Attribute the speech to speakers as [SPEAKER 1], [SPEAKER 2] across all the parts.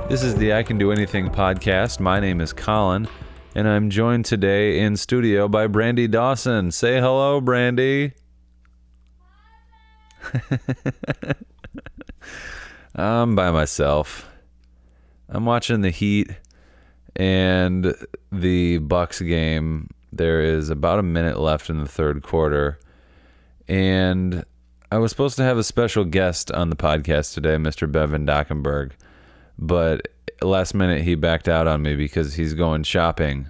[SPEAKER 1] This is the I Can Do Anything podcast. My name is Colin, and I'm joined today in studio by Brandy Dawson. Say hello, Brandy. I'm by myself. I'm watching the Heat and the Bucks game. There is about a minute left in the third quarter, and I was supposed to have a special guest on the podcast today, Mr. Bevan Dockenberg, but last minute he backed out on me because he's going shopping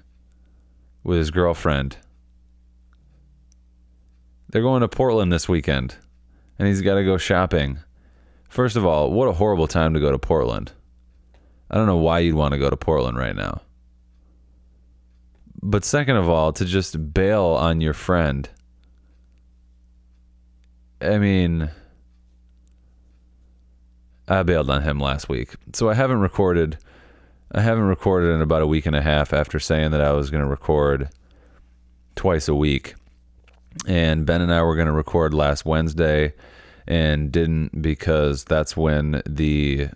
[SPEAKER 1] with his girlfriend. They're going to Portland this weekend, and he's got to go shopping. First of all, what a horrible time to go to Portland. I don't know why you'd want to go to Portland right now. But second of all, to just bail on your friend. I mean, I bailed on him last week. So I haven't recorded in about a week and a half after saying that I was going to record twice a week. And Ben and I were going to record last Wednesday and didn't because that's when the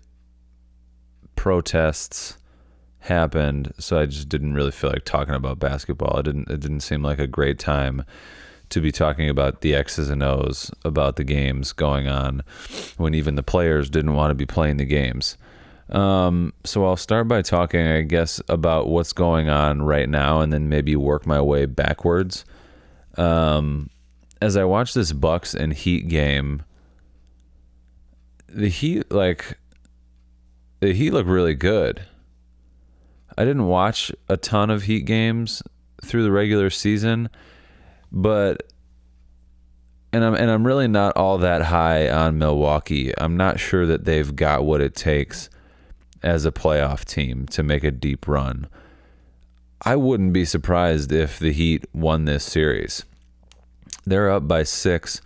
[SPEAKER 1] protests happened. So I just didn't really feel like talking about basketball. It didn't seem like a great time to be talking about the X's and O's about the games going on when even the players didn't want to be playing the games. So I'll start by talking, I guess, about what's going on right now and then maybe work my way backwards. As I watch this Bucks and Heat game, the Heat look really good. I didn't watch a ton of Heat games through the regular season, but I'm really not all that high on Milwaukee. I'm not sure that they've got what it takes as a playoff team to make a deep run. I wouldn't be surprised if the Heat won this series. They're up by 6.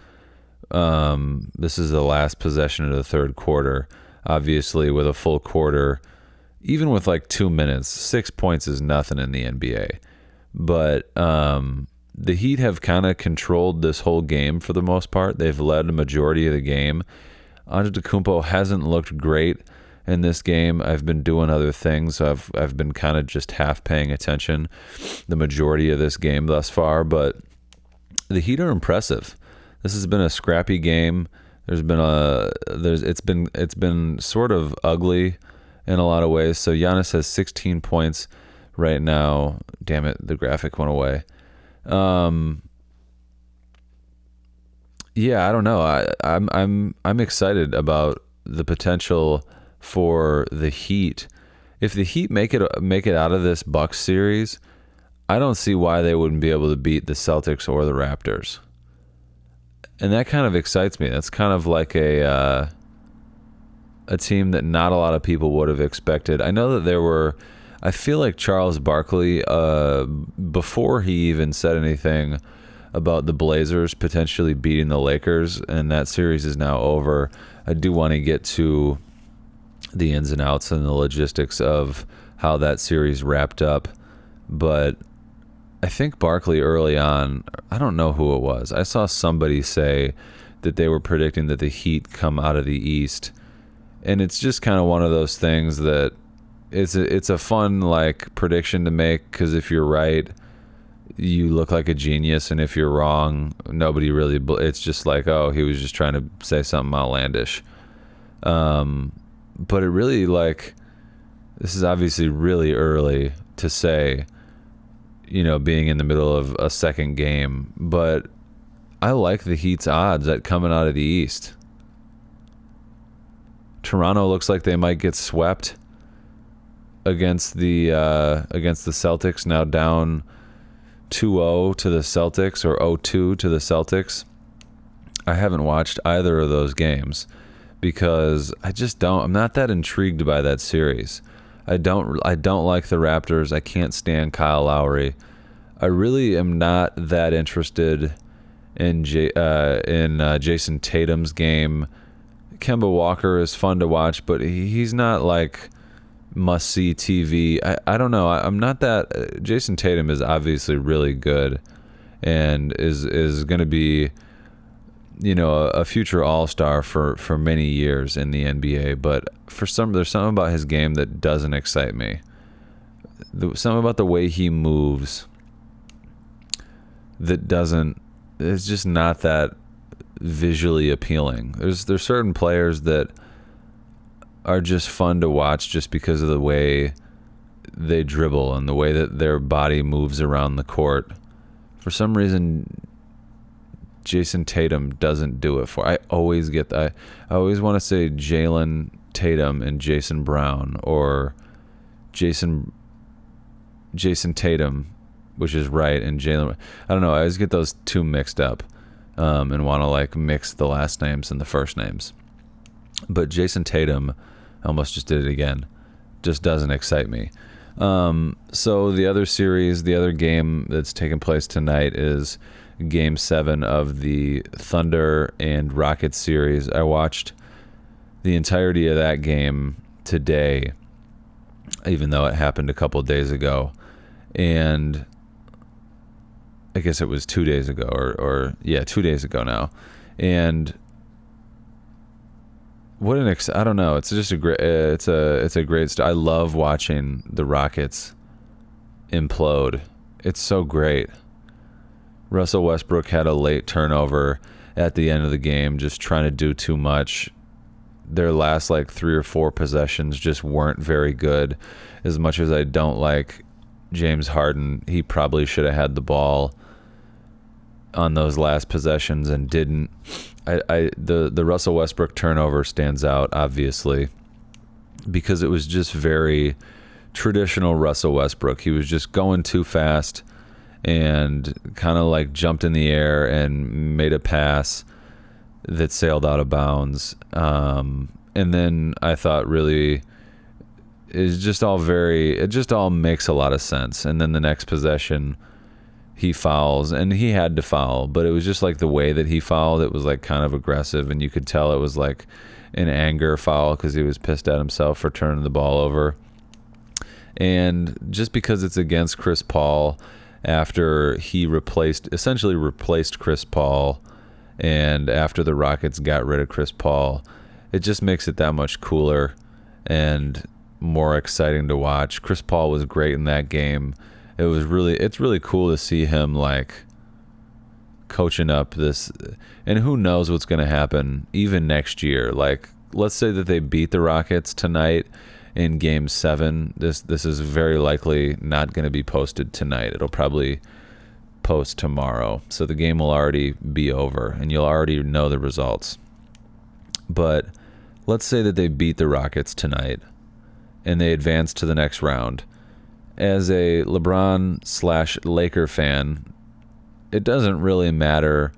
[SPEAKER 1] This is the last possession of the third quarter. Obviously, with a full quarter, even with like 2 minutes, 6 points is nothing in the NBA. But the Heat have kind of controlled this whole game for the most part. They've led the majority of the game. Antetokounmpo hasn't looked great in this game. I've been doing other things. So I've been kind of just half paying attention the majority of this game thus far. But the Heat are impressive. This has been a scrappy game. It's been sort of ugly in a lot of ways. So Giannis has 16 points right now. Damn it, the graphic went away. Yeah, I don't know. I'm excited about the potential for the Heat. If the Heat make it out of this Bucks series, I don't see why they wouldn't be able to beat the Celtics or the Raptors. And that kind of excites me. That's kind of like a team that not a lot of people would have expected. I know that I feel like Charles Barkley, before he even said anything about the Blazers potentially beating the Lakers, and that series is now over, I do want to get to the ins and outs and the logistics of how that series wrapped up. But I think Barkley early on, I don't know who it was. I saw somebody say that they were predicting that the Heat come out of the East. And it's just kind of one of those things that it's a fun like prediction to make, because if you're right, you look like a genius, and if you're wrong, nobody really. It's just like, oh, he was just trying to say something outlandish. But it really, like, this is obviously really early to say, being in the middle of a second game, but I like the Heat's odds at coming out of the East. Toronto looks like they might get swept against the Celtics, now down 2-0 to the Celtics, or 0-2 to the Celtics. I haven't watched either of those games because I'm not that intrigued by that series. I don't like the Raptors. I can't stand Kyle Lowry. I really am not that interested in Jason Tatum's game. Kemba Walker is fun to watch, but he's not like must-see TV. I don't know. I'm not that. Jason Tatum is obviously really good and is going to be a future all-star for many years in the NBA, but there's something about his game that doesn't excite me. Something about the way he moves it's just not that visually appealing. There's certain players that are just fun to watch just because of the way they dribble and the way that their body moves around the court. For some reason, Jason Tatum doesn't do it I always want to say Jalen Tatum and Jason Brown, or Jason Tatum, which is right, and Jalen. I don't know. I always get those two mixed up, and want to like mix the last names and the first names. But Jason Tatum, I almost just did it again, just doesn't excite me. So the other game that's taking place tonight is Game 7 of the Thunder and Rockets series. I watched the entirety of that game today, even though it happened a couple of days ago. And I guess it was 2 days ago, or 2 days ago now. And I don't know. It's just a great. It's a great. I love watching the Rockets implode. It's so great. Russell Westbrook had a late turnover at the end of the game, just trying to do too much. Their last like 3 or 4 possessions just weren't very good. As much as I don't like James Harden, he probably should have had the ball on those last possessions and didn't. The Russell Westbrook turnover stands out, obviously, because it was just very traditional Russell Westbrook. He was just going too fast and kind of like jumped in the air and made a pass that sailed out of bounds. And then I thought really it just all makes a lot of sense. And then the next possession, he fouls, and he had to foul, but it was just like the way that he fouled, it was like kind of aggressive, and you could tell it was like an anger foul because he was pissed at himself for turning the ball over. And just because it's against Chris Paul, after he essentially replaced Chris Paul, and after the Rockets got rid of Chris Paul, it just makes it that much cooler and more exciting to watch. Chris Paul was great in that game. It's really cool to see him like coaching up this, and who knows what's going to happen even next year. Like, let's say that they beat the Rockets tonight in Game 7. This is very likely not going to be posted tonight. It'll probably post tomorrow, so the game will already be over and you'll already know the results. But let's say that they beat the Rockets tonight and they advance to the next round. As a LeBron/Laker fan, it doesn't really matter.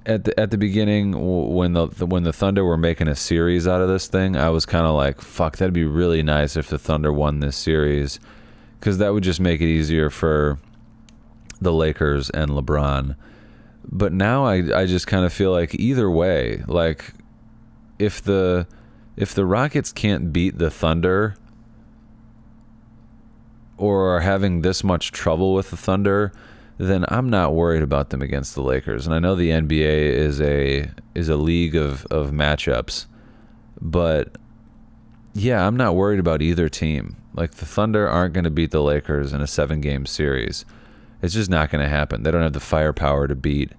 [SPEAKER 1] At the beginning, when the Thunder were making a series out of this thing, I was kind of like, fuck, that'd be really nice if the Thunder won this series, because that would just make it easier for the Lakers and LeBron. But now I just kind of feel like either way, like if the Rockets can't beat the Thunder, or are having this much trouble with the Thunder, then I'm not worried about them against the Lakers. And I know the NBA is a league of matchups, but yeah, I'm not worried about either team. Like, the Thunder aren't going to beat the Lakers in a 7-game series. It's just not going to happen. They don't have the firepower to beat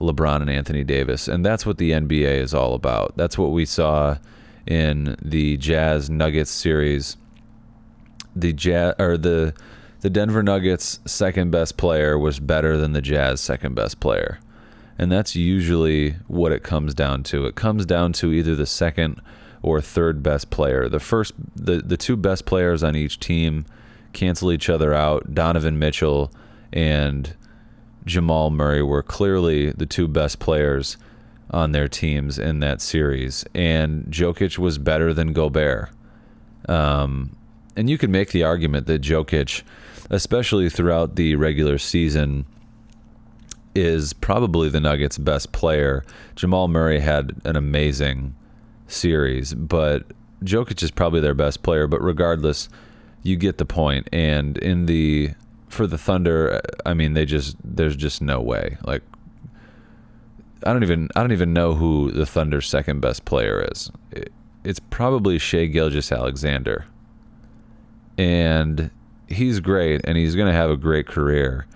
[SPEAKER 1] LeBron and Anthony Davis, and that's what the NBA is all about. That's what we saw in the Jazz Nuggets series. The Denver Nuggets' second best player was better than the Jazz' second best player. And that's usually what it comes down to. It comes down to either the second or third best player. The two best players on each team cancel each other out. Donovan Mitchell and Jamal Murray were clearly the two best players on their teams in that series. And Jokic was better than Gobert. And you could make the argument that Jokic, especially throughout the regular season, is probably the Nuggets' best player. Jamal Murray had an amazing series, but Jokic is probably their best player. But regardless, you get the point. And for the Thunder, I mean, there's just no way. Like, I don't even know who the Thunder's second best player is. It's probably Shai Gilgeous-Alexander. And he's great, and he's going to have a great career.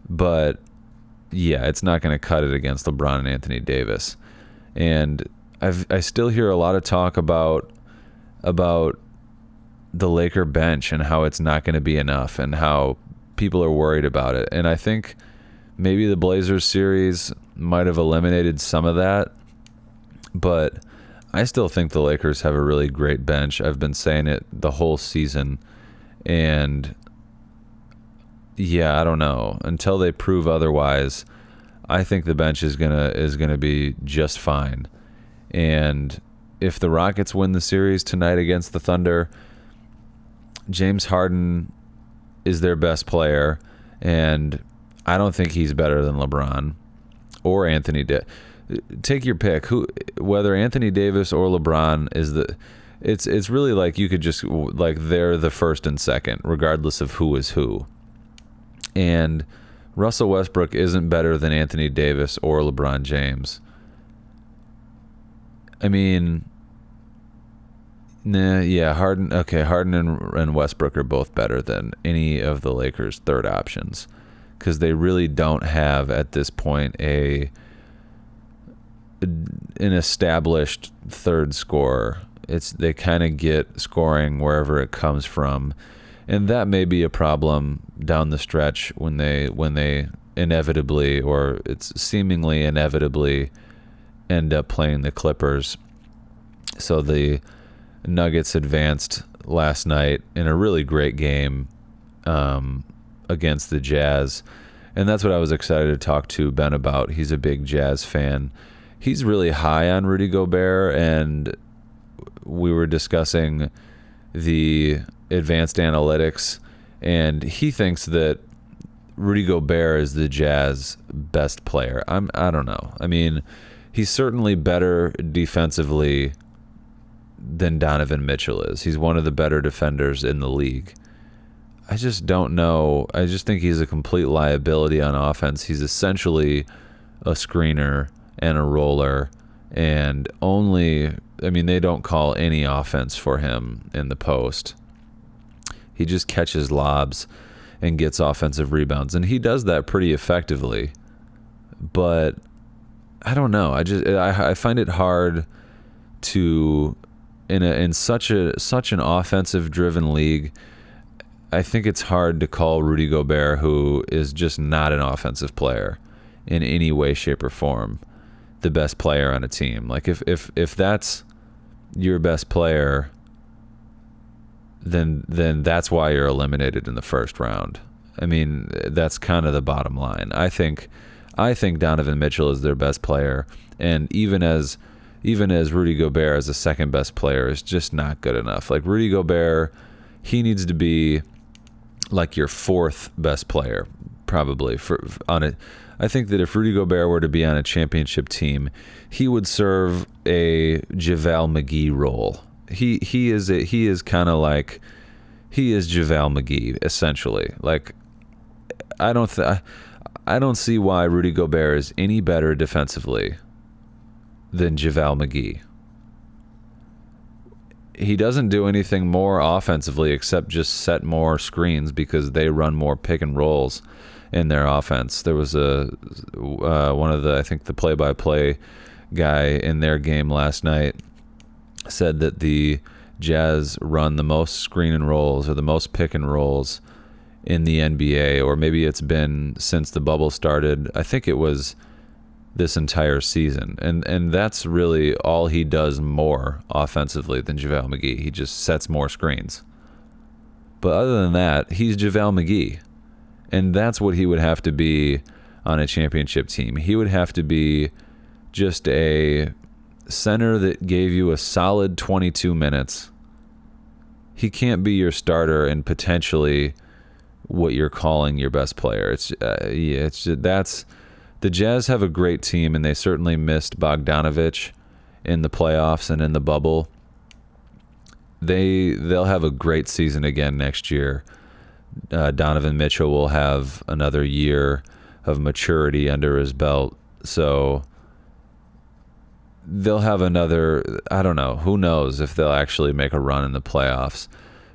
[SPEAKER 1] But yeah, it's not going to cut it against LeBron and Anthony Davis. And I still hear a lot of talk about the Laker bench and how it's not going to be enough and how people are worried about it. And I think maybe the Blazers series might have eliminated some of that, but I still think the Lakers have a really great bench. I've been saying it the whole season, and yeah, I don't know. Until they prove otherwise, I think the bench is gonna be just fine. And if the Rockets win the series tonight against the Thunder, James Harden is their best player, and I don't think he's better than LeBron or Anthony Davis. Take your pick. Whether Anthony Davis or LeBron is it's really like you could just like they're the first and second, regardless of who is who. And Russell Westbrook isn't better than Anthony Davis or LeBron James. I mean, Harden and Westbrook are both better than any of the Lakers' third options, because they really don't have at this point an established third scorer. They kind of get scoring wherever it comes from, and that may be a problem down the stretch when they inevitably, or it's seemingly inevitably, end up playing the Clippers. So the Nuggets advanced last night in a really great game against the Jazz, and that's what I was excited to talk to Ben about. He's a big Jazz fan. He's really high on Rudy Gobert, and we were discussing the advanced analytics, and he thinks that Rudy Gobert is the Jazz best player. I don't know. I mean, he's certainly better defensively than Donovan Mitchell is. He's one of the better defenders in the league. I just don't know. I just think he's a complete liability on offense. He's essentially a screener and a roller, and they don't call any offense for him in the post. He just catches lobs and gets offensive rebounds, and he does that pretty effectively. But I don't know. I find it hard to in such an offensive driven league. I think it's hard to call Rudy Gobert, who is just not an offensive player in any way, shape, or form, the best player on a team. Like if that's your best player, then that's why you're eliminated in the first round. I mean, that's kind of the bottom line. I think Donovan Mitchell is their best player, and even as Rudy Gobert as a second best player is just not good enough. Like Rudy Gobert, he needs to be like your fourth best player probably I think that if Rudy Gobert were to be on a championship team, he would serve a JaVale McGee role. He is JaVale McGee essentially. Like I don't see why Rudy Gobert is any better defensively than JaVale McGee. He doesn't do anything more offensively except just set more screens because they run more pick and rolls in their offense. There was I think the play-by-play guy in their game last night said that the Jazz run the most screen and rolls or the most pick and rolls in the NBA, or maybe it's been since the bubble started. I think it was this entire season, and that's really all he does more offensively than JaVale McGee. He just sets more screens. But other than that, he's JaVale McGee, and that's what he would have to be on a championship team. He would have to be just a center that gave you a solid 22 minutes. He can't be your starter and potentially what you're calling your best player. The Jazz have a great team, and they certainly missed Bogdanovich in the playoffs and in the bubble. They'll have a great season again next year. Donovan Mitchell will have another year of maturity under his belt. So they'll have another, I don't know, who knows if they'll actually make a run in the playoffs.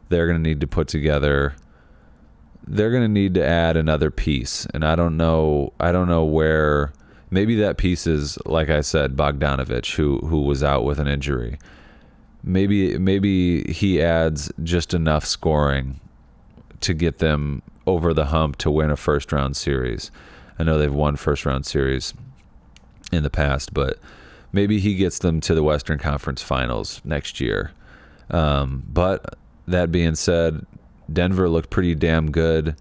[SPEAKER 1] They're going to need to put together, they're going to need to add another piece. And I don't know where, maybe that piece is, like I said, Bogdanovic, who was out with an injury. Maybe he adds just enough scoring to get them over the hump to win a first round series. I know they've won first round series in the past, but maybe he gets them to the Western Conference Finals next year. But that being said, Denver looked pretty damn good.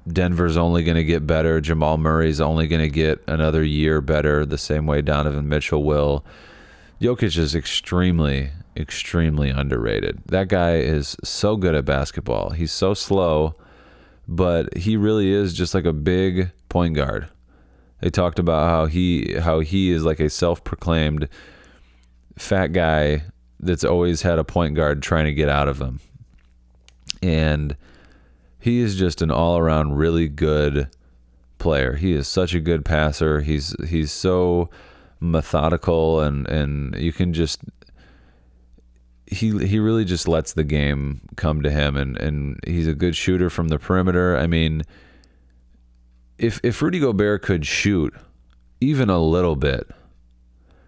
[SPEAKER 1] Denver's only going to get better. Jamal Murray's only going to get another year better, the same way Donovan Mitchell will. Jokic is extremely, extremely underrated. That guy is so good at basketball. He's so slow, but he really is just like a big point guard. They talked about how he is like a self-proclaimed fat guy that's always had a point guard trying to get out of him. And he is just an all-around really good player. He is such a good passer. He's so methodical, and you can just he really just lets the game come to him, and he's a good shooter from the perimeter. I mean, if Rudy Gobert could shoot even a little bit,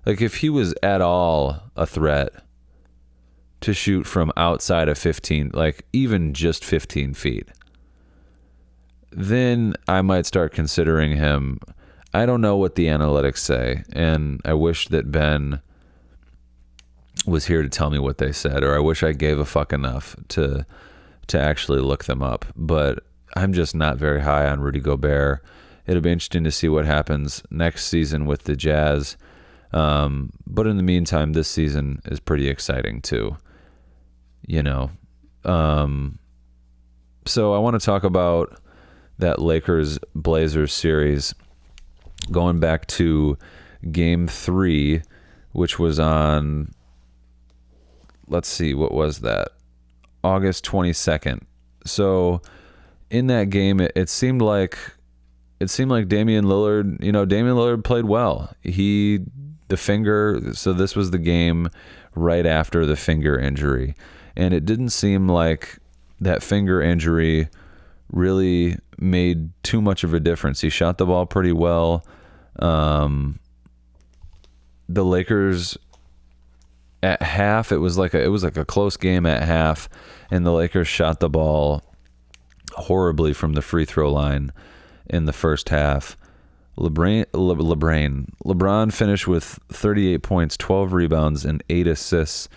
[SPEAKER 1] like if he was at all a threat to shoot from outside of 15, like even just 15 feet, then I might start considering him. I don't know what the analytics say, and I wish that Ben was here to tell me what they said, or I wish I gave a fuck enough to actually look them up. But I'm just not very high on Rudy Gobert. It'll be interesting to see what happens next season with the Jazz. But in the meantime, this season is pretty exciting too. You know, so I want to talk about that Lakers-Blazers series, going back to Game 3, which was on, let's see, what was that? August 22nd. So in that game, it seemed like Damian Lillard, Damian Lillard played well. So this was the game right after the finger injury. And it didn't seem like that finger injury really made too much of a difference. He shot the ball pretty well. The Lakers at half, it was like a close game at half, and the Lakers shot the ball horribly from the free throw line in the first half. LeBron finished with 38 points, 12 rebounds, and 8 assists,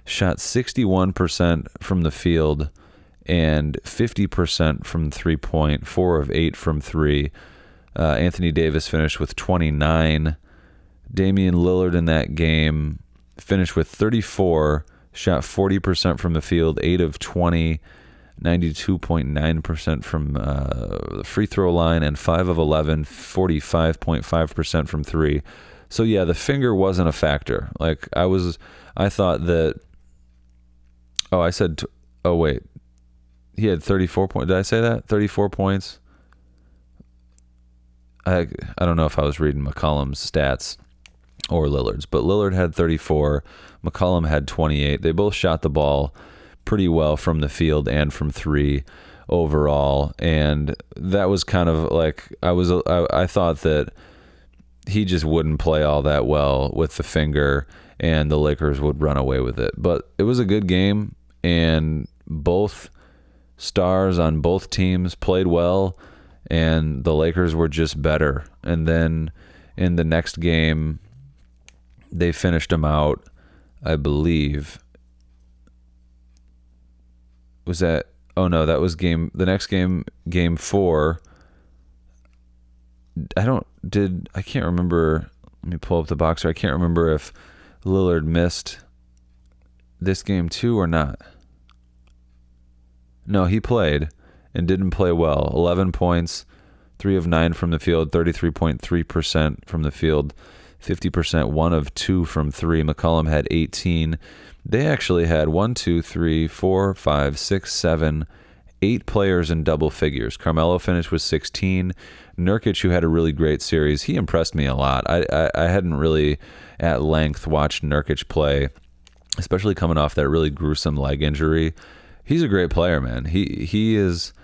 [SPEAKER 1] shot 61% from the field and 50% from 3-point, 4 of 8 from 3. Anthony Davis finished with 29. Damian Lillard in that game finished with 34, shot 40% from the field, 8 of 20, 92.9% from the free throw line, and 5 of 11, 45.5% from 3. So yeah, the finger wasn't a factor. Like I thought that, he had 34 points. Did I say that? 34 points? I don't know if I was reading McCollum's stats or Lillard's, but Lillard had 34. McCollum had 28. They both shot the ball pretty well from the field and from 3 overall. And that was kind of like, I thought that he just wouldn't play all that well with the finger and the Lakers would run away with it. But it was a good game, and both stars on both teams played well, and the Lakers were just better. And then in the next game, they finished them out, I believe. That was the next game, Game 4. I can't remember. Let me pull up the boxer. I can't remember if Lillard missed this game too or not. No, he played and didn't play well. 11 points, 3 of 9 from the field, 33.3% from the field, 50%, 1 of 2 from 3. McCollum had 18. They actually had 8 8 players in double figures. Carmelo finished with 16. Nurkic, who had a really great series, he impressed me a lot. I hadn't really at length watched Nurkic play, especially coming off that really gruesome leg injury. He's a great player, man. He is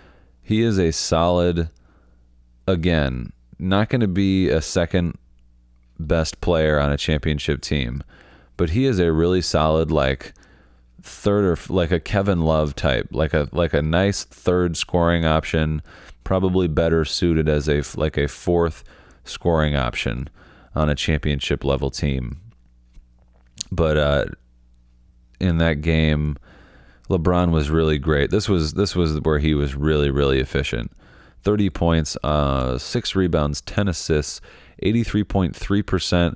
[SPEAKER 1] a solid, again, not going to be a second best player on a championship team, but he is a really solid, like, third, or like a Kevin Love type, like a nice third scoring option, probably better suited as a fourth scoring option on a championship level team. But in that game, LeBron was really great. This was where he was really, really efficient. 30 points, 6 rebounds, 10 assists, 83.3%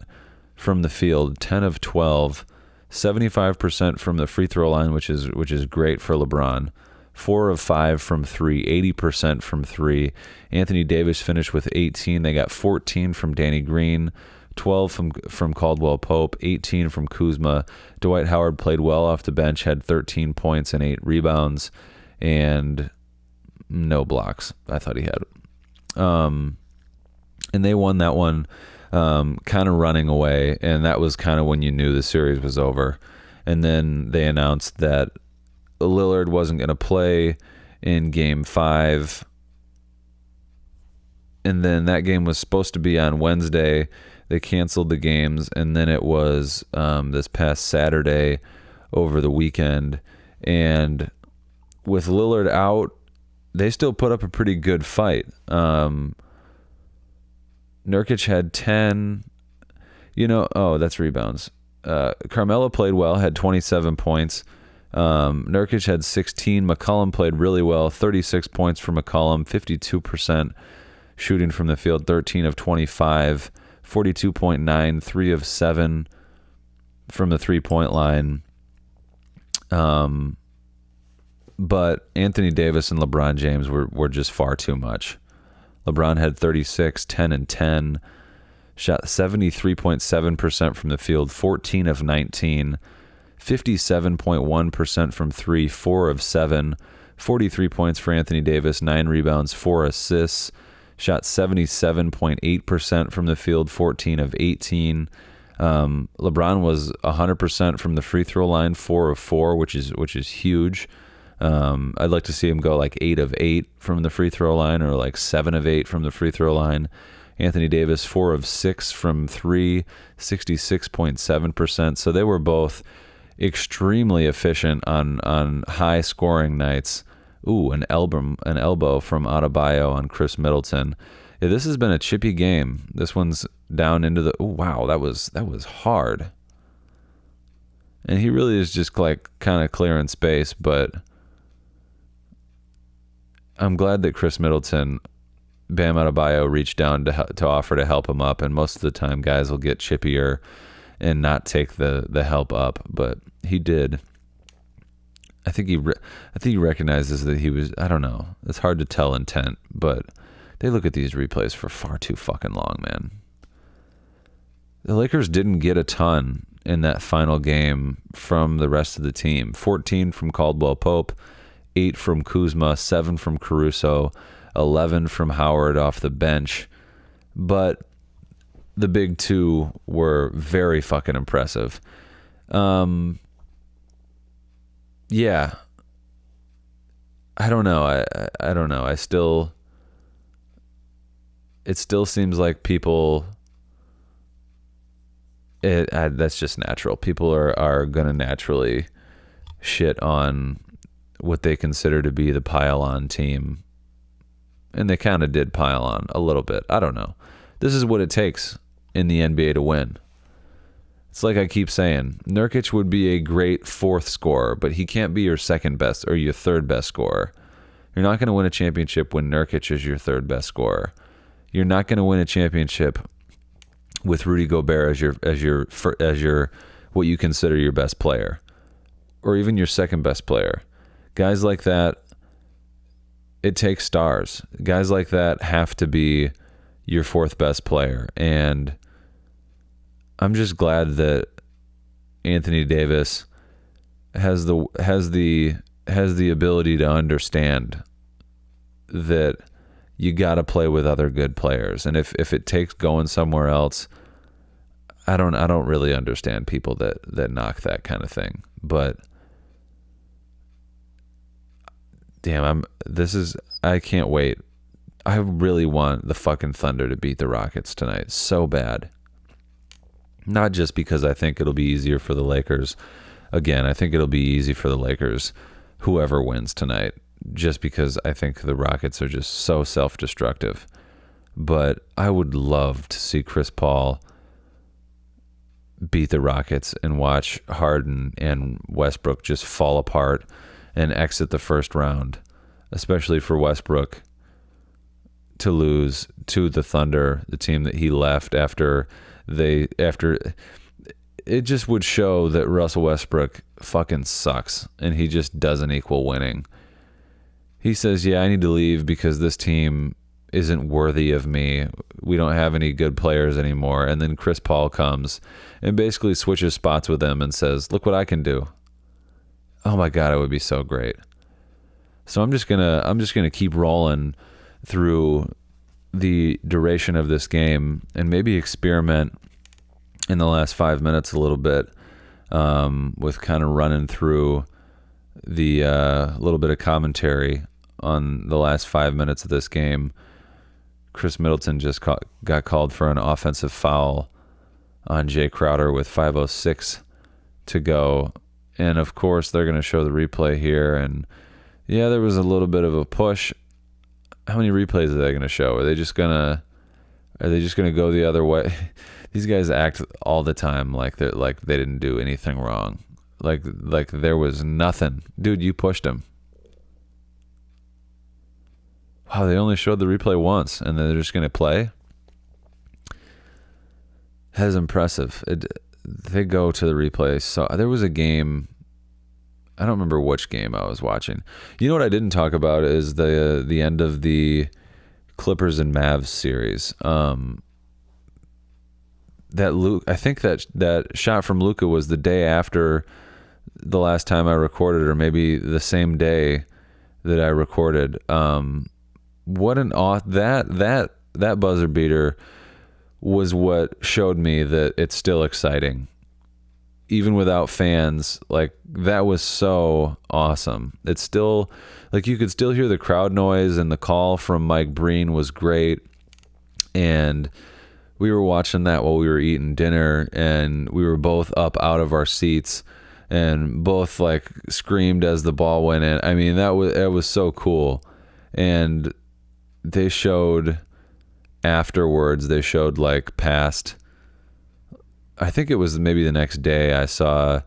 [SPEAKER 1] from the field, 10 of 12, 75% from the free throw line, which is great for LeBron. 4 of 5 from 3, 80% from 3. Anthony Davis finished with 18. They got 14 from Danny Green, 12 from Caldwell Pope, 18 from Kuzma. Dwight Howard played well off the bench, had 13 points and 8 rebounds, and no blocks. I thought he had. And they won that one kind of running away, and that was kind of when you knew the series was over. And then they announced that Lillard wasn't going to play in Game 5. And then that game was supposed to be on Wednesday. They canceled the games, and then it was this past Saturday over the weekend. And with Lillard out, they still put up a pretty good fight. Nurkic had 10. That's rebounds. Carmelo played well, had 27 points. Nurkic had 16. McCollum played really well, 36 points for McCollum, 52% shooting from the field, 13 of 25, 42.9, 3 of 7 from the three-point line. But Anthony Davis and LeBron James were just far too much. LeBron had 36, 10 and 10, shot 73.7% from the field, 14 of 19, 57.1% from 3, 4 of 7, 43 points for Anthony Davis, 9 rebounds, 4 assists, shot 77.8% from the field, 14 of 18. LeBron was 100% from the free throw line, 4 of 4, which is huge. I'd like to see him go like 8 of 8 from the free throw line, or like 7 of 8 from the free throw line. Anthony Davis, 4 of 6 from 3, 66.7%. So they were both extremely efficient on high scoring nights. Ooh, an elbow from Adebayo on Chris Middleton. Yeah, this has been a chippy game. This one's down into the. Oh wow, that was hard. And he really is just like kind of clearing space, but I'm glad that Chris Middleton, Bam Adebayo, reached down to offer to help him up, and most of the time guys will get chippier and not take the help up, but he did. I think he recognizes that he was. I don't know. It's hard to tell intent, but they look at these replays for far too fucking long, man. The Lakers didn't get a ton in that final game from the rest of the team. 14 from Caldwell Pope, 8 from Kuzma, 7 from Caruso, 11 from Howard off the bench. But the big two were very fucking impressive. Yeah. I don't know. I don't know. It still seems like people, that's just natural. People are going to naturally shit on what they consider to be the pile-on team. And they kind of did pile on a little bit. I don't know. This is what it takes in the NBA to win. It's like I keep saying, Nurkic would be a great fourth scorer, but he can't be your second best or your third best scorer. You're not going to win a championship when Nurkic is your third best scorer. You're not going to win a championship with Rudy Gobert as your what you consider your best player, or even your second best player. Guys like that, it takes stars. Guys like that have to be your fourth best player, and I'm just glad that Anthony Davis has the ability to understand that you got to play with other good players. And if it takes going somewhere else, I don't really understand people that knock that kind of thing. But damn, I can't wait. I really want the fucking Thunder to beat the Rockets tonight so bad. Not just because I think it'll be easier for the Lakers. Again, I think it'll be easy for the Lakers, whoever wins tonight, just because I think the Rockets are just so self-destructive. But I would love to see Chris Paul beat the Rockets and watch Harden and Westbrook just fall apart and exit the first round, especially for Westbrook to lose to the Thunder, the team that he left after it just would show that Russell Westbrook fucking sucks and he just doesn't equal winning. He says, yeah, I need to leave because this team isn't worthy of me. We don't have any good players anymore. And then Chris Paul comes and basically switches spots with him and says, look what I can do. Oh my God, it would be so great. So I'm just gonna keep rolling through the duration of this game and maybe experiment in the last 5 minutes a little bit with kind of running through the little bit of commentary on the last 5 minutes of this game. Chris Middleton just got called for an offensive foul on Jay Crowder with 5:06 to go. And of course, they're going to show the replay here. And yeah, there was a little bit of a push. How many replays are they going to show? Are they just going to go the other way? These guys act all the time like they didn't do anything wrong. Like there was nothing. Dude, you pushed him. Wow, they only showed the replay once and then they're just going to play? That is impressive. They go to the replay. So there was a game, I don't remember which game I was watching. You know what I didn't talk about is the end of the Clippers and Mavs series. I think that shot from Luka was the day after the last time I recorded, or maybe the same day that I recorded. That buzzer beater was what showed me that it's still exciting. Even without fans, like that was so awesome. It's still like you could still hear the crowd noise, and the call from Mike Breen was great. And we were watching that while we were eating dinner, and we were both up out of our seats and both like screamed as the ball went in. I mean, it was so cool. And they showed afterwards, like past, I think it was maybe the next day, I saw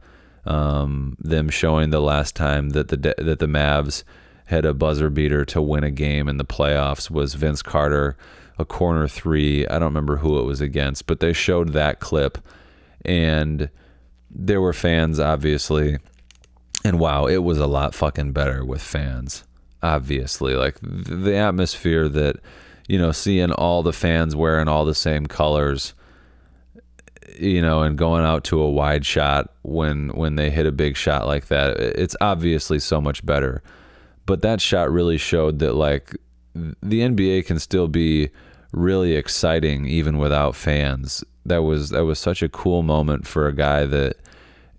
[SPEAKER 1] them showing the last time that the Mavs had a buzzer beater to win a game in the playoffs was Vince Carter, a corner three. I don't remember who it was against, but they showed that clip, and there were fans, obviously. And wow, it was a lot fucking better with fans, obviously. Like the atmosphere that, seeing all the fans wearing all the same colors, and going out to a wide shot when they hit a big shot like that, it's obviously so much better. But that shot really showed that like the NBA can still be really exciting even without fans. That was such a cool moment for a guy that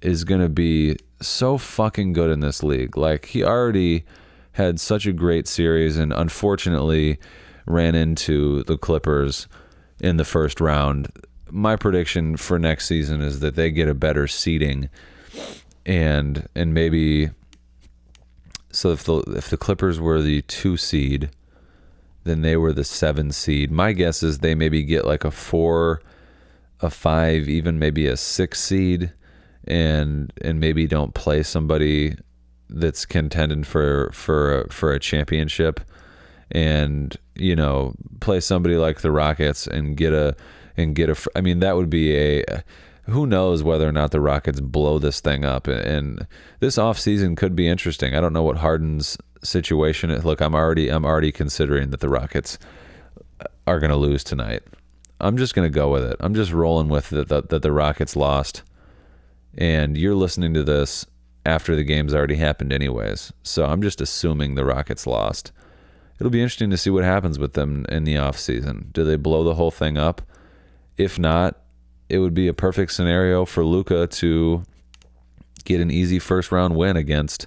[SPEAKER 1] is going to be so fucking good in this league. Like he already had such a great series and unfortunately ran into the Clippers in the first round. My prediction for next season is that they get a better seeding, and maybe so if the Clippers were the 2 seed, then they were the 7 seed. My guess is they maybe get like a 4, a 5, even maybe a 6 seed, and maybe don't play somebody that's contending for a championship, and play somebody like the Rockets and get a. I mean, that would be who knows whether or not the Rockets blow this thing up, and this offseason could be interesting. I don't know what Harden's situation is. Look, I'm already considering that the Rockets are going to lose tonight. I'm just going to go with it. I'm just rolling with it that the Rockets lost, and you're listening to this after the game's already happened anyways. So I'm just assuming the Rockets lost. it'll be interesting to see what happens with them in the offseason. Do they blow the whole thing up? If not, it would be a perfect scenario for Luka to get an easy first round win against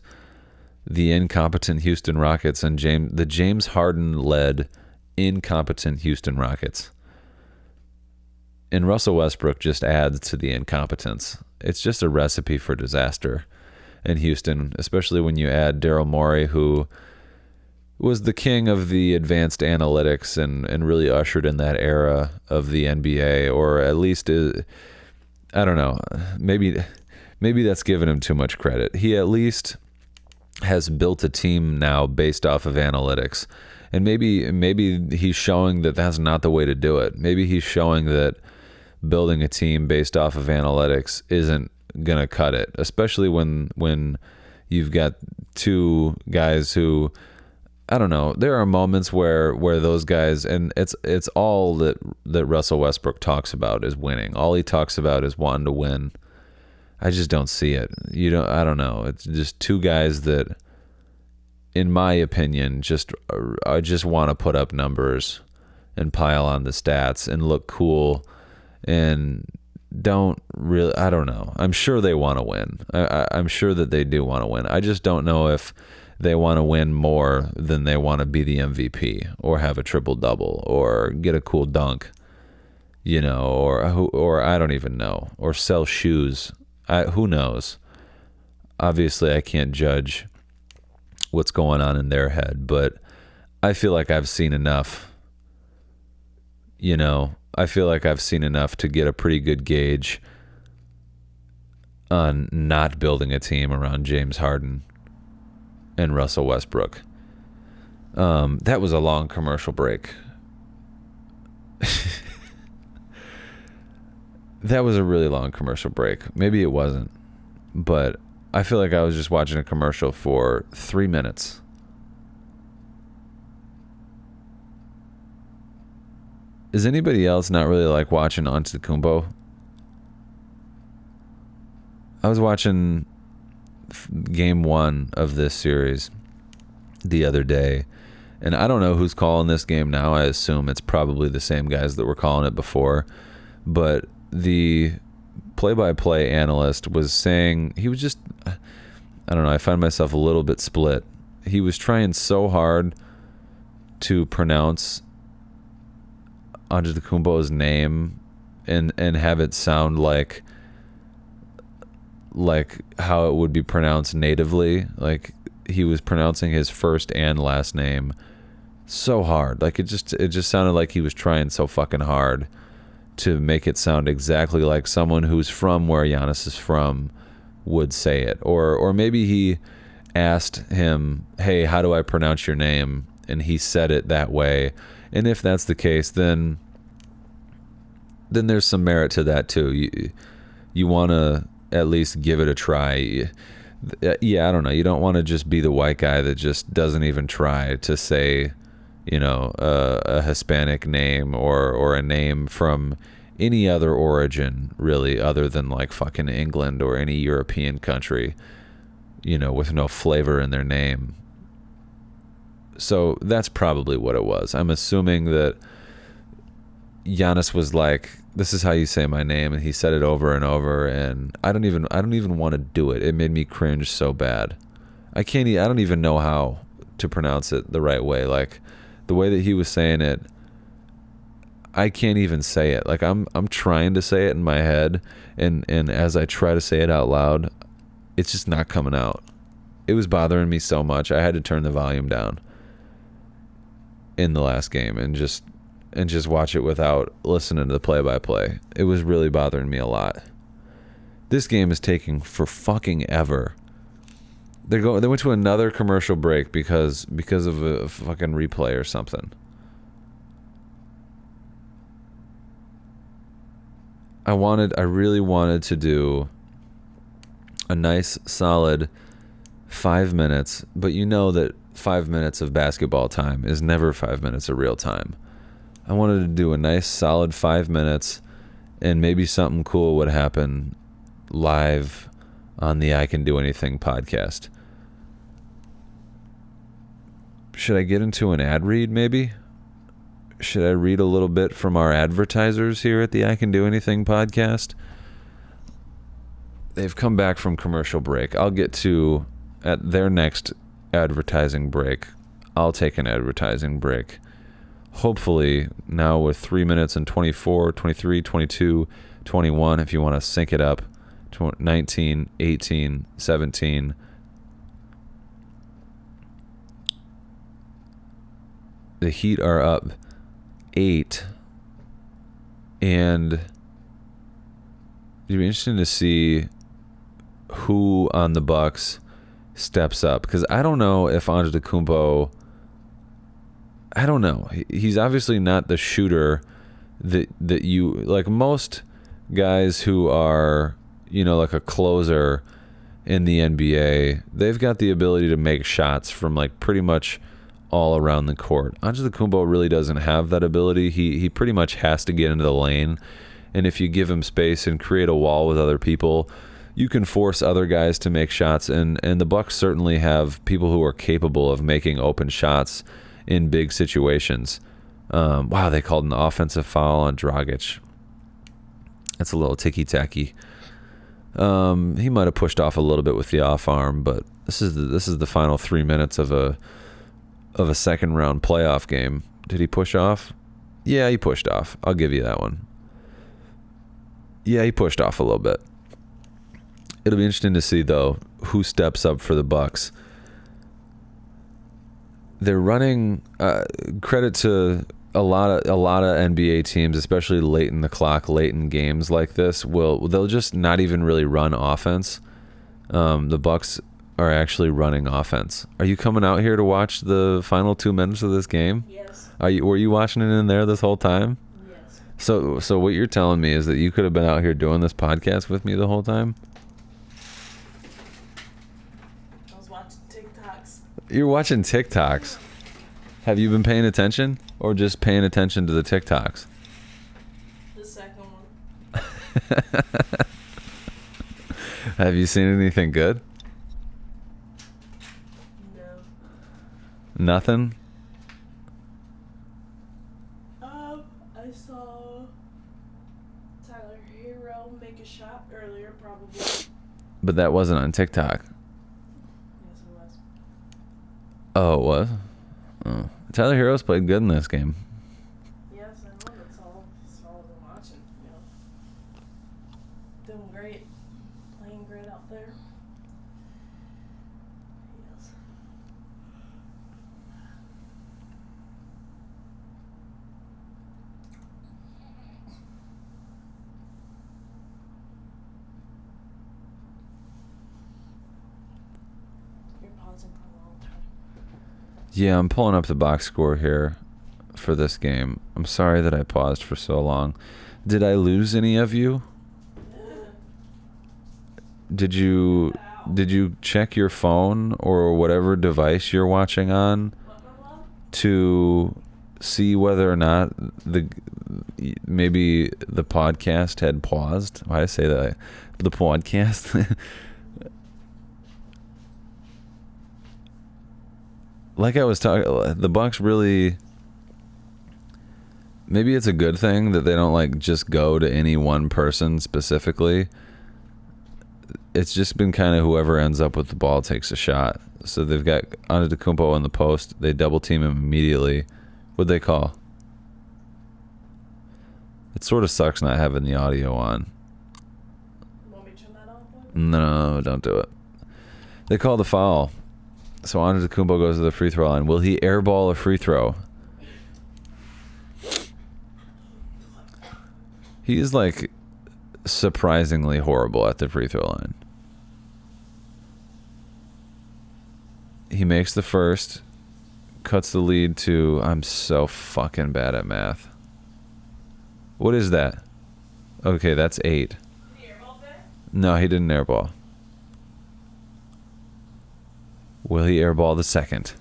[SPEAKER 1] the incompetent Houston Rockets and the James Harden led incompetent Houston Rockets. And Russell Westbrook just adds to the incompetence. It's just a recipe for disaster in Houston, especially when you add Daryl Morey, who was the king of the advanced analytics and really ushered in that era of the NBA, or at least, I don't know, maybe that's giving him too much credit. He at least has built a team now based off of analytics. And maybe he's showing that that's not the way to do it. Maybe he's showing that building a team based off of analytics isn't going to cut it, especially when you've got two guys who, I don't know, there are moments where those guys, and it's all that Russell Westbrook talks about is winning. All he talks about is wanting to win. I just don't see it. I don't know. It's just two guys that, in my opinion, I just want to put up numbers and pile on the stats and look cool, and don't really, I don't know. I'm sure they want to win. I'm sure that they do want to win. I just don't know if they want to win more than they want to be the MVP or have a triple-double or get a cool dunk, or I don't even know, or sell shoes. Who knows? Obviously, I can't judge what's going on in their head, but I feel like I've seen enough. I feel like I've seen enough to get a pretty good gauge on not building a team around James Harden and Russell Westbrook. That was a long commercial break. That was a really long commercial break. Maybe it wasn't, but I feel like I was just watching a commercial for 3 minutes. Is anybody else not really like watching Antetokounmpo? I was watching game 1 of this series the other day, and I don't know who's calling this game now. I assume it's probably the same guys that were calling it before, but the play-by-play analyst was saying, he was just, I don't know, I find myself a little bit split. He was trying so hard to pronounce Antetokounmpo's name and have it sound like how it would be pronounced natively. Like he was pronouncing his first and last name so hard. Like it just sounded like he was trying so fucking hard to make it sound exactly like someone who's from where Giannis is from would say it. Or maybe he asked him, hey, how do I pronounce your name? And he said it that way. And if that's the case, then there's some merit to that too. You want to at least give it a try. Yeah, I don't know. You don't want to just be the white guy that just doesn't even try to say, a Hispanic name or a name from any other origin, really, other than like fucking England or any European country, with no flavor in their name. So that's probably what it was. I'm assuming that Giannis was like, this is how you say my name, and he said it over and over, and I don't even want to do it. It made me cringe so bad. I don't even know how to pronounce it the right way. Like the way that he was saying it, I can't even say it. Like I'm trying to say it in my head, and as I try to say it out loud, it's just not coming out. It was bothering me so much. I had to turn the volume down in the last game and just watch it without listening to the play-by-play. It was really bothering me a lot. This game is taking for fucking ever. They went to another commercial break because of a fucking replay or something. I really wanted to do a nice solid 5 minutes, but you know that 5 minutes of basketball time is never 5 minutes of real time. I wanted to do a nice solid 5 minutes, and maybe something cool would happen live on the I Can Do Anything podcast. Should I get into an ad read maybe? Should I read a little bit from our advertisers here at the I Can Do Anything podcast? They've come back from commercial break. I'll get to at their next advertising break. I'll take an advertising break. Hopefully now with 3 minutes and 24, 23, 22, 21, if you want to sync it up, 19, 18, 17. The Heat are up 8, and it'd be interesting to see who on the Bucks steps up, because I don't know if Antetokounmpo, I don't know. He's obviously not the shooter that you like. Most guys who are, you know, like a closer in the NBA, they've got the ability to make shots from like pretty much all around the court. Antetokounmpo really doesn't have that ability. He pretty much has to get into the lane, and if you give him space and create a wall with other people, you can force other guys to make shots, and the Bucks certainly have people who are capable of making open shots in big situations. Wow, they called an offensive foul on Dragic. That's a little ticky-tacky. He might have pushed off a little bit with the off arm, but this is the final 3 minutes of a second round playoff game. Did he push off? Yeah, he pushed off. I'll give you that one. Yeah, he pushed off a little bit. It'll be interesting to see though who steps up for the Bucks. They're running credit to a lot of NBA teams, especially late in the clock, late in games like this. They'll just not even really run offense. The Bucks are actually running offense. Are you coming out here to watch the final 2 minutes of this game?
[SPEAKER 2] Yes.
[SPEAKER 1] Were you watching it in there this whole time?
[SPEAKER 2] Yes.
[SPEAKER 1] So what you're telling me is that you could have been out here doing this podcast with me the whole time?
[SPEAKER 2] I was watching TikToks.
[SPEAKER 1] You're watching TikToks. Have you been paying attention, or just paying attention to the TikToks?
[SPEAKER 2] The second one.
[SPEAKER 1] Have you seen anything good?
[SPEAKER 2] No.
[SPEAKER 1] Nothing?
[SPEAKER 2] I saw Tyler Hero make a shot earlier, probably.
[SPEAKER 1] But that wasn't on TikTok.
[SPEAKER 2] Yes, it was.
[SPEAKER 1] Oh, it was? Oh. Tyler Hero's played good in this game.
[SPEAKER 2] Yes, I know. That's all I've been watching. You know, doing great, playing great out there. Yes. You're pausing for a long time.
[SPEAKER 1] Yeah, I'm pulling up the box score here for this game. I'm sorry that I paused for so long. Did I lose any of you? Did you check your phone or whatever device you're watching on to see whether or not maybe the podcast had paused? Why did I say that? The podcast? Like I was talking, the Bucks really, maybe it's a good thing that they don't like just go to any one person specifically. It's just been kind of whoever ends up with the ball takes a shot. So they've got Antetokounmpo on the post. They double team him immediately. What'd they call? It sort of sucks not having the audio on.
[SPEAKER 2] Want me to turn that off?
[SPEAKER 1] No, don't do it. They call the foul. So Antetokounmpo goes to the free throw line. Will he airball a free throw? He is like surprisingly horrible at the free throw line. He makes the first, cuts the lead to, I'm so fucking bad at math. What is that? Okay, that's 8.
[SPEAKER 2] Did he airball there?
[SPEAKER 1] No, he didn't airball. Will he airball the second?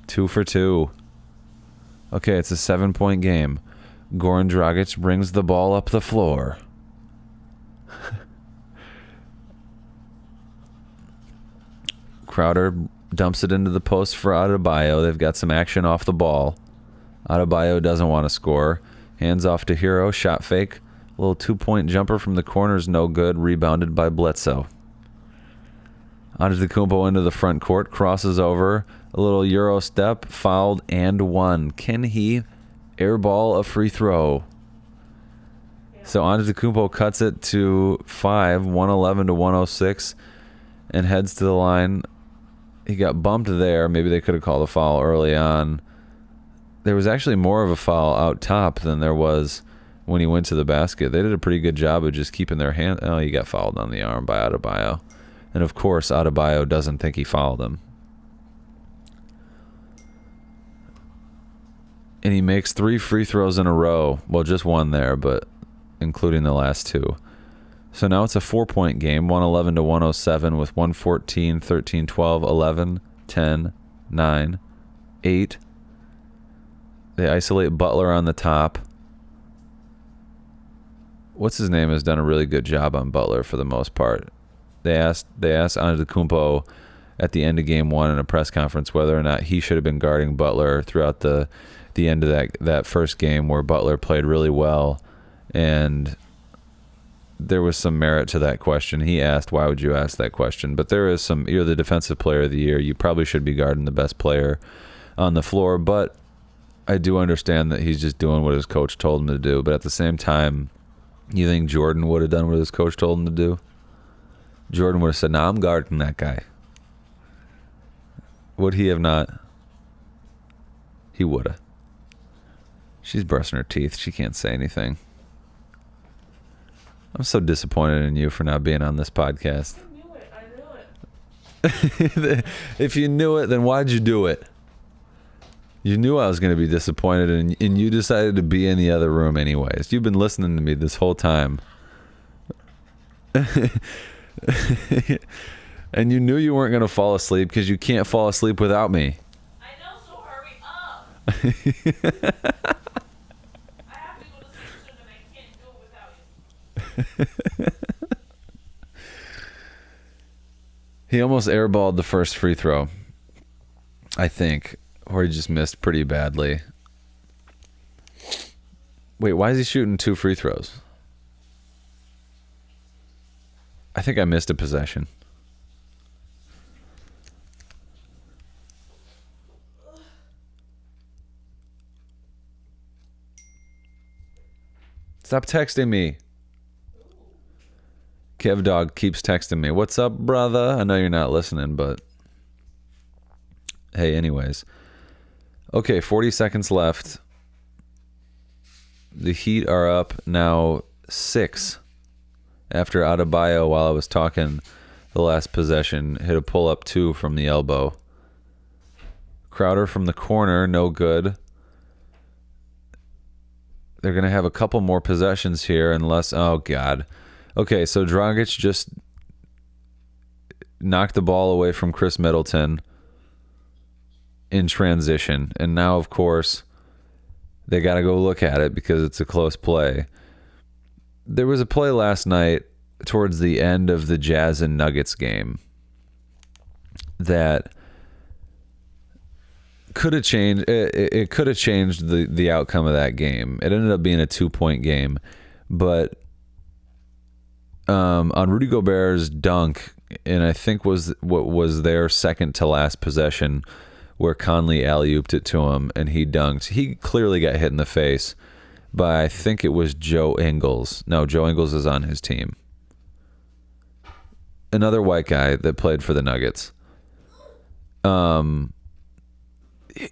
[SPEAKER 1] 2 for 2. Okay, it's a 7-point game. Goran Dragic brings the ball up the floor. Crowder dumps it into the post for Adebayo. They've got some action off the ball. Adebayo doesn't want to score. Hands off to Hero. Shot fake. A little 2-point jumper from the corner is no good. Rebounded by Bledsoe. Antetokounmpo into the front court. Crosses over. A little Euro step. Fouled and one. Can he airball a free throw? So Antetokounmpo cuts it to 5, 111 to 106, and heads to the line. He got bumped there. Maybe they could have called a foul early on. There was actually more of a foul out top than there was when he went to the basket. They did a pretty good job of just keeping their hand. Oh, he got fouled on the arm by Adebayo. And of course, Adebayo doesn't think he fouled him. And he makes 3 free throws in a row. Well, just one there, but including the last 2. So now it's a 4-point game, 111 to 107 with 114, 13, 12, 11, 10, 9, 8. They isolate Butler on the top. What's his name has done a really good job on Butler for the most part. They asked Antetokounmpo at the end of game 1 in a press conference whether or not he should have been guarding Butler throughout the end of that first game where Butler played really well. And there was some merit to that question. He asked, why would you ask that question? But there is some, you're the defensive player of the year. You probably should be guarding the best player on the floor. But I do understand that he's just doing what his coach told him to do. But at the same time, you think Jordan would have done what his coach told him to do? Jordan would have said, nah, I'm guarding that guy. Would he have not? He would have. She's brushing her teeth. She can't say anything. I'm so disappointed in you for not being on this podcast.
[SPEAKER 2] I knew it.
[SPEAKER 1] If you knew it, then why'd you do it? You knew I was going to be disappointed, and you decided to be in the other room anyways. You've been listening to me this whole time. And you knew you weren't going to fall asleep because you can't fall asleep without me.
[SPEAKER 2] I know, so hurry up. I have to go to sleep soon and I can't do it without you.
[SPEAKER 1] He almost airballed the first free throw, I think, or he just missed pretty badly. Wait, why is he shooting 2 free throws? I think I missed a possession. Stop texting me. Kev Dog keeps texting me. What's up, brother? I know you're not listening, but hey, anyways. Okay, 40 seconds left. The Heat are up now 6 after Adebayo, while I was talking the last possession, hit a pull-up 2 from the elbow. Crowder from the corner, no good. They're going to have a couple more possessions here unless... Oh, God. Okay, so Dragic just knocked the ball away from Chris Middleton in transition. And now, of course, they got to go look at it because it's a close play. There was a play last night towards the end of the Jazz and Nuggets game that could have changed. It could have changed the outcome of that game. It ended up being a 2-point game, but on Rudy Gobert's dunk, and I think was what was their second to last possession, where Conley alley-ooped it to him and he dunked. He clearly got hit in the face by, I think it was Joe Ingles. No, Joe Ingles is on his team. Another white guy that played for the Nuggets.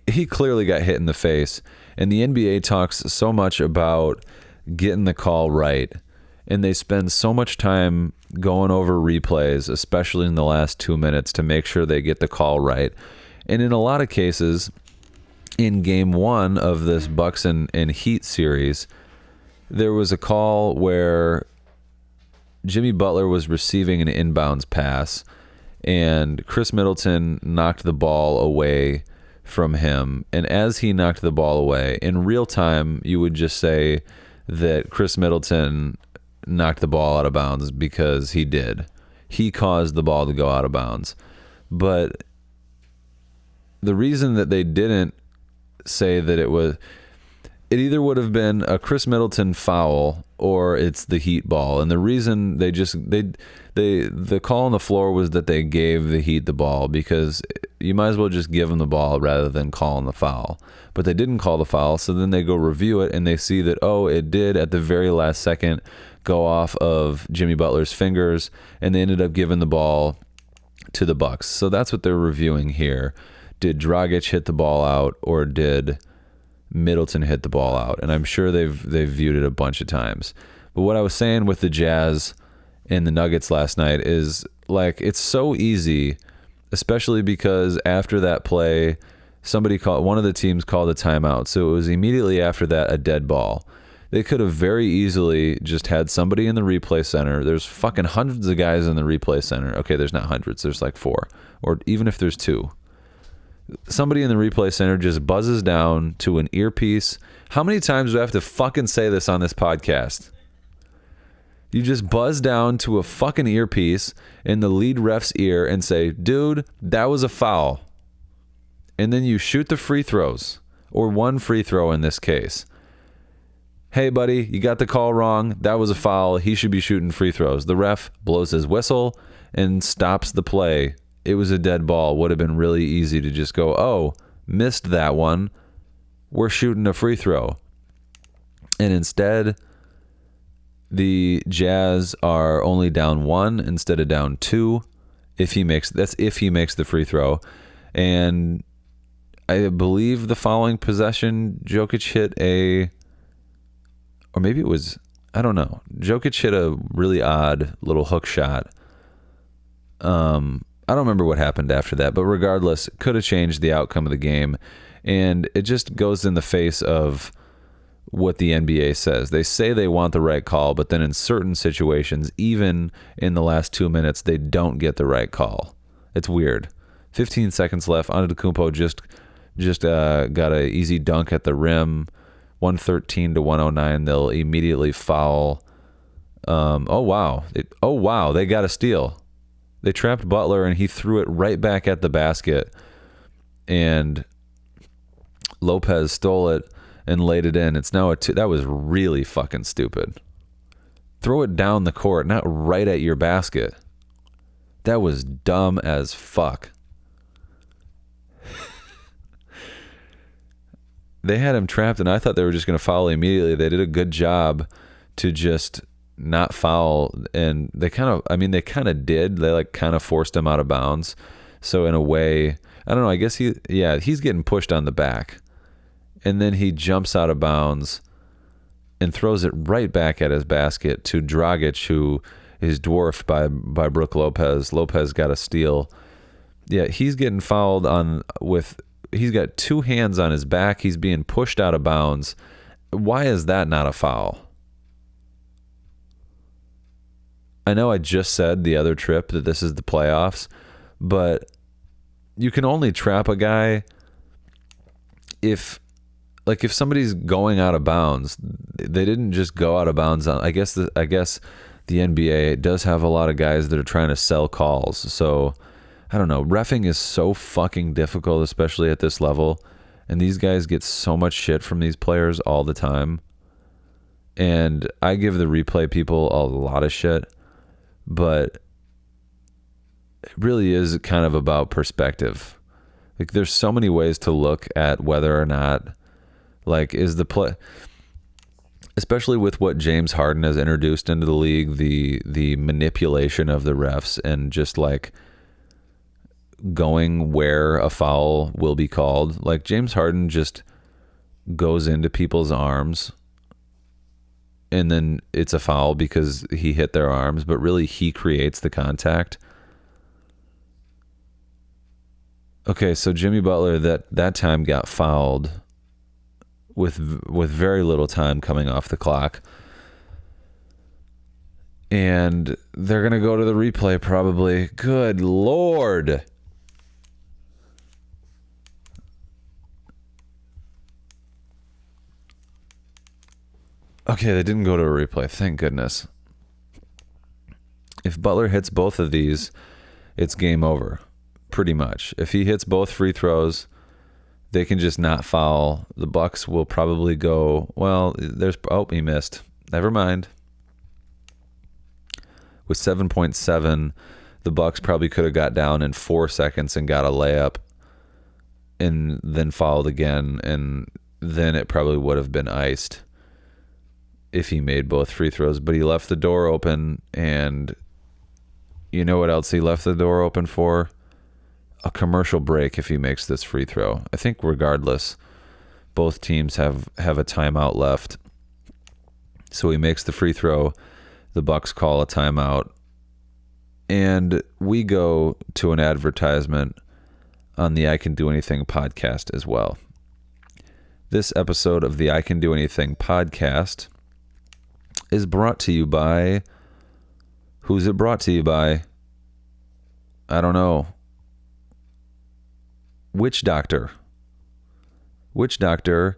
[SPEAKER 1] He clearly got hit in the face, and the NBA talks so much about getting the call right, and they spend so much time going over replays, especially in the last 2 minutes, to make sure they get the call right. And in a lot of cases, in game 1 of this Bucks and Heat series, there was a call where Jimmy Butler was receiving an inbounds pass, and Chris Middleton knocked the ball away from him. And as he knocked the ball away, in real time, you would just say that Chris Middleton knocked the ball out of bounds because he did. He caused the ball to go out of bounds. But the reason that they didn't say that it either would have been a Chris Middleton foul or it's the Heat ball. And the reason the call on the floor was that they gave the Heat the ball, because you might as well just give them the ball rather than calling the foul. But they didn't call the foul, so then they go review it and they see that, oh, it did at the very last second go off of Jimmy Butler's fingers, and they ended up giving the ball to the Bucks. So that's what they're reviewing here. Did Dragic hit the ball out, or did Middleton hit the ball out? And I'm sure they've viewed it a bunch of times. But what I was saying with the Jazz and the Nuggets last night is, like, it's so easy, especially because after that play, one of the teams called a timeout. So it was immediately after that a dead ball. They could have very easily just had somebody in the replay center. There's fucking hundreds of guys in the replay center. Okay, there's not hundreds. There's like 4. Or even if there's 2. Somebody in the replay center just buzzes down to an earpiece. How many times do I have to fucking say this on this podcast? You just buzz down to a fucking earpiece in the lead ref's ear and say, dude, that was a foul. And then you shoot the free throws, or one free throw in this case. Hey, buddy, you got the call wrong. That was a foul. He should be shooting free throws. The ref blows his whistle and stops the play. It was a dead ball. Would have been really easy to just go, oh, missed that one. We're shooting a free throw. And instead, the Jazz are only down 1 instead of down 2. If he makes the free throw. And I believe the following possession, Jokic hit or maybe it was, I don't know. Jokic hit a really odd little hook shot. I don't remember what happened after that, but regardless, it could have changed the outcome of the game. And it just goes in the face of what the NBA says. They say they want the right call, but then in certain situations, even in the last 2 minutes, they don't get the right call. It's weird. 15 seconds left. Antetokounmpo just got an easy dunk at the rim. 113 to 109. They'll immediately foul. Oh wow! They got a steal. They trapped Butler and he threw it right back at the basket. And Lopez stole it and laid it in. It's now that was really fucking stupid. Throw it down the court, not right at your basket. That was dumb as fuck. They had him trapped, and I thought they were just going to foul immediately. They did a good job to just not foul, and they kind of did. They like kind of forced him out of bounds. So in a way, I don't know. I guess he's getting pushed on the back, and then he jumps out of bounds and throws it right back at his basket to Dragic, who is dwarfed by Brook Lopez. Lopez got a steal. Yeah, he's getting fouled he's got 2 hands on his back. He's being pushed out of bounds. Why is that not a foul? I know I just said the other trip that this is the playoffs, but you can only trap a guy if somebody's going out of bounds. They didn't just go out of bounds on, I guess the NBA does have a lot of guys that are trying to sell calls. So I don't know. Reffing is so fucking difficult, especially at this level. And these guys get so much shit from these players all the time. And I give the replay people a lot of shit. But it really is kind of about perspective. Like, there's so many ways to look at whether or not, like, is the play, especially with what James Harden has introduced into the league, the manipulation of the refs and just like going where a foul will be called. Like, James Harden just goes into people's arms and then it's a foul because he hit their arms, but really he creates the contact. Okay, so Jimmy Butler that time got fouled with very little time coming off the clock. And they're going to go to the replay probably. Good Lord. Okay, they didn't go to a replay. Thank goodness. If Butler hits both of these, it's game over. pretty much. If he hits both free throws, they can just not foul. The Bucks will probably go, well, he missed. Never mind. With 7.7, the Bucks probably could have got down in 4 seconds and got a layup and then fouled again, and then it probably would have been iced if he made both free throws. But he left the door open, and you know what else he left the door open for? A commercial break if he makes this free throw. I think regardless, both teams have a timeout left. So he makes the free throw. The Bucks call a timeout. And we go to an advertisement on the I Can Do Anything podcast as well. This episode of the I Can Do Anything podcast is brought to you by... Who's it brought to you by? I don't know. Witch Doctor. Witch Doctor.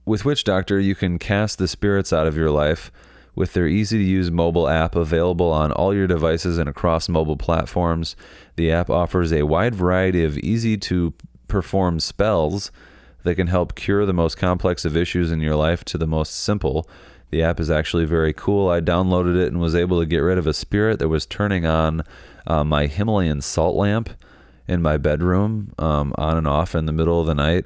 [SPEAKER 1] With Witch Doctor, you can cast the spirits out of your life with their easy-to-use mobile app available on all your devices and across mobile platforms. The app offers a wide variety of easy-to-perform spells that can help cure the most complex of issues in your life to the most simple. The app is actually very cool. I downloaded it and was able to get rid of a spirit that was turning on my Himalayan salt lamp in my bedroom on and off in the middle of the night.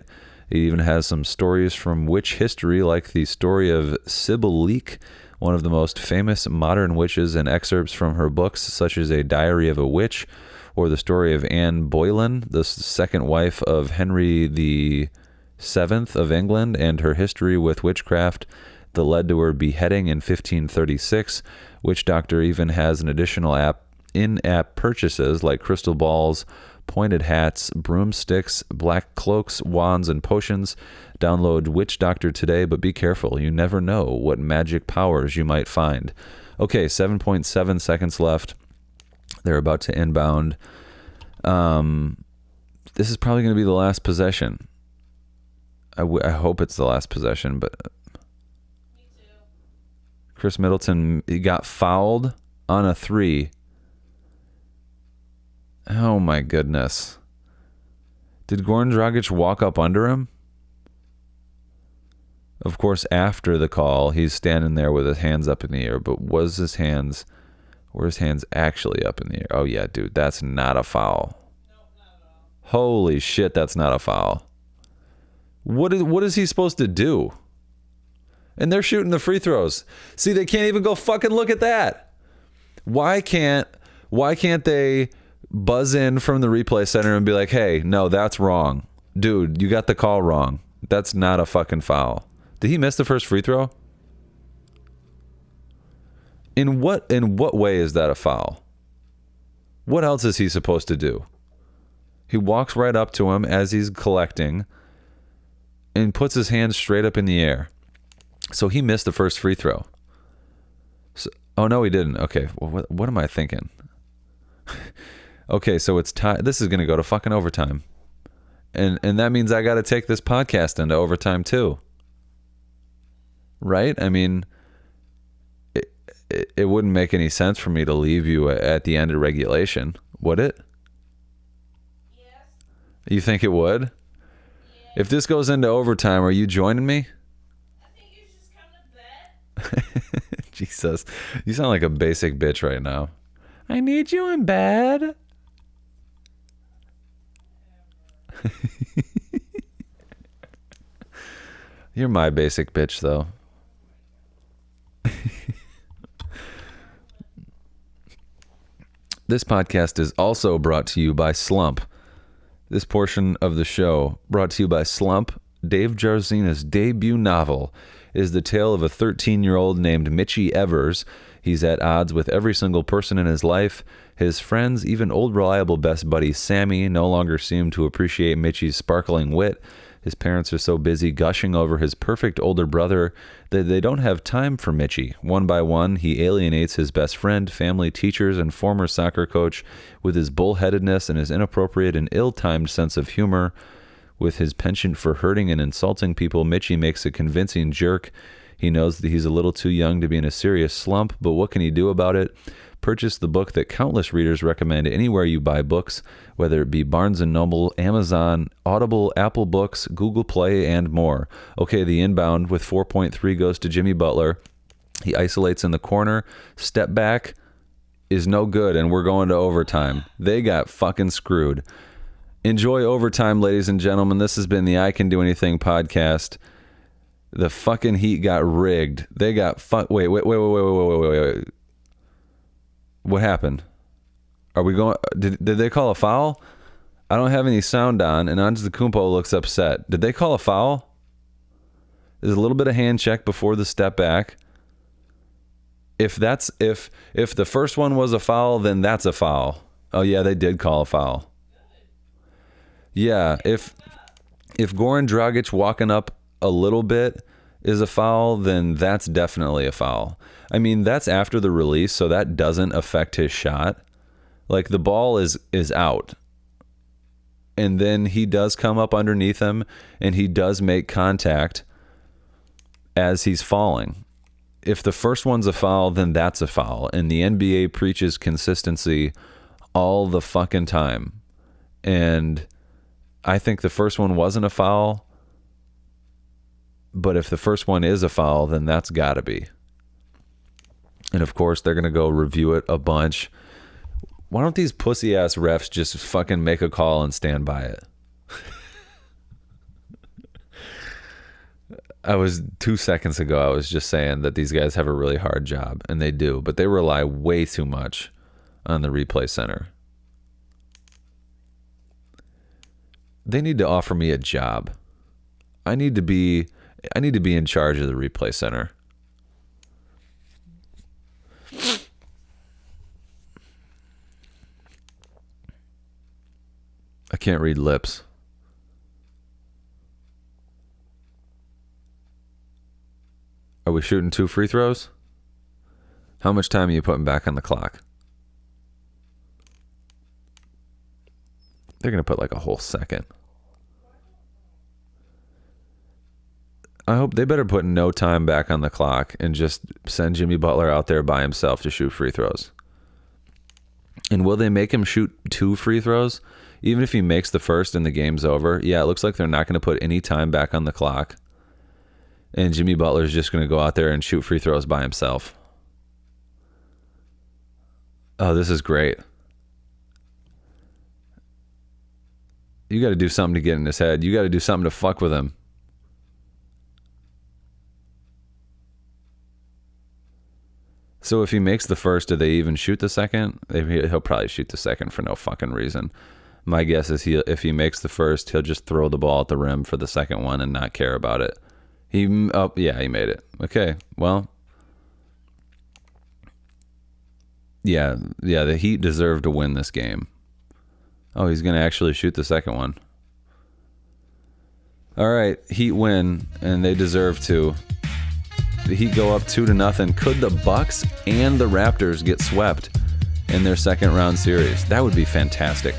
[SPEAKER 1] It even has some stories from witch history, like the story of Sybil Leek, one of the most famous modern witches, and excerpts from her books, such as A Diary of a Witch, or the story of Anne Boleyn, the second wife of Henry the VII of England, and her history with witchcraft that led to her beheading in 1536. Witch Doctor even has an additional in-app purchases like crystal balls, pointed hats, broomsticks, black cloaks, wands, and potions. Download Witch Doctor today, but be careful. You never know what magic powers you might find. Okay, 7.7 seconds left. They're about to inbound. This is probably going to be the last possession. I hope it's the last possession, but...
[SPEAKER 2] Me too.
[SPEAKER 1] Chris Middleton, he got fouled on a 3. Oh my goodness. Did Goran Dragic walk up under him? Of course, after the call, he's standing there with his hands up in the air, but were his hands actually up in the air? Oh yeah, dude, that's not a foul.
[SPEAKER 2] Nope, not at all.
[SPEAKER 1] Holy shit, that's not a foul. What is he supposed to do? And they're shooting the free throws. See, they can't even go fucking look at that. Why can't they buzz in from the replay center and be like, hey, no, that's wrong. Dude, you got the call wrong. That's not a fucking foul. Did he miss the first free throw? In what way is that a foul? What else is he supposed to do? He walks right up to him as he's collecting and puts his hands straight up in the air. So he missed the first free throw. So, oh, no, he didn't. Okay, well, what am I thinking? Okay, so it's time. This is going to go to fucking overtime. And that means I got to take this podcast into overtime too. Right? I mean, it wouldn't make any sense for me to leave you at the end of regulation, would it?
[SPEAKER 2] Yes.
[SPEAKER 1] You think it would?
[SPEAKER 2] Yeah.
[SPEAKER 1] If this goes into overtime, are you joining me?
[SPEAKER 2] I think you should come to bed.
[SPEAKER 1] Jesus, you sound like a basic bitch right now. I need you in bed. You're my basic bitch, though. This podcast is also brought to you by Slump. This portion of the show, brought to you by Slump, Dave Jarzina's debut novel, is the tale of a 13-year-old named Mitchie Evers. He's at odds with every single person in his life. His friends, even old reliable best buddy Sammy, no longer seem to appreciate Mitchie's sparkling wit. His parents are so busy gushing over his perfect older brother that they don't have time for Mitchie. One by one, he alienates his best friend, family, teachers, and former soccer coach with his bullheadedness and his inappropriate and ill-timed sense of humor. With his penchant for hurting and insulting people, Mitchie makes a convincing jerk. He knows that he's a little too young to be in a serious slump, but what can he do about it? Purchase the book that countless readers recommend anywhere you buy books, whether it be Barnes & Noble, Amazon, Audible, Apple Books, Google Play, and more. Okay, the inbound with 4.3 goes to Jimmy Butler. He isolates in the corner. Step back is no good, and we're going to overtime. They got fucking screwed. Enjoy overtime, ladies and gentlemen. This has been the I Can Do Anything podcast. The fucking Heat got rigged. They got Wait. What happened? Are we going? Did they call a foul? I don't have any sound on, and Antetokounmpo looks upset. Did they call a foul? There's a little bit of hand check before the step back. If the first one was a foul, then that's a foul. Oh yeah, they did call a foul. Yeah, if Goran Dragic walking up a little bit is a foul, then that's definitely a foul. I mean, that's after the release, so that doesn't affect his shot. Like, the ball is out. And then he does come up underneath him, and he does make contact as he's falling. If the first one's a foul, then that's a foul. And the NBA preaches consistency all the fucking time. And I think the first one wasn't a foul. But if the first one is a foul, then that's got to be. And of course, they're going to go review it a bunch. Why don't these pussy ass refs just fucking make a call and stand by it? I was 2 seconds ago, I was just saying that these guys have a really hard job, and they do, but they rely way too much on the replay center. They need to offer me a job. I need to be in charge of the replay center. I can't read lips. Are we shooting 2 free throws? How much time are you putting back on the clock? They're going to put like a whole second. I hope they better put no time back on the clock and just send Jimmy Butler out there by himself to shoot free throws. And will they make him shoot 2 free throws? Even if he makes the first and the game's over? Yeah, it looks like they're not going to put any time back on the clock. And Jimmy Butler's just going to go out there and shoot free throws by himself. Oh, this is great. You got to do something to get in his head. You got to do something to fuck with him. So if he makes the first, do they even shoot the second? He'll probably shoot the second for no fucking reason. My guess is if he makes the first, he'll just throw the ball at the rim for the second one and not care about it. He made it. Okay, well, yeah, the Heat deserve to win this game. Oh, he's going to actually shoot the second one. All right, Heat win, and they deserve to. The Heat go up 2-0. Could the Bucks and the Raptors get swept in their second round series? That would be fantastic.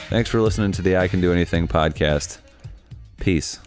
[SPEAKER 1] Thanks for listening to the I Can Do Anything podcast. Peace.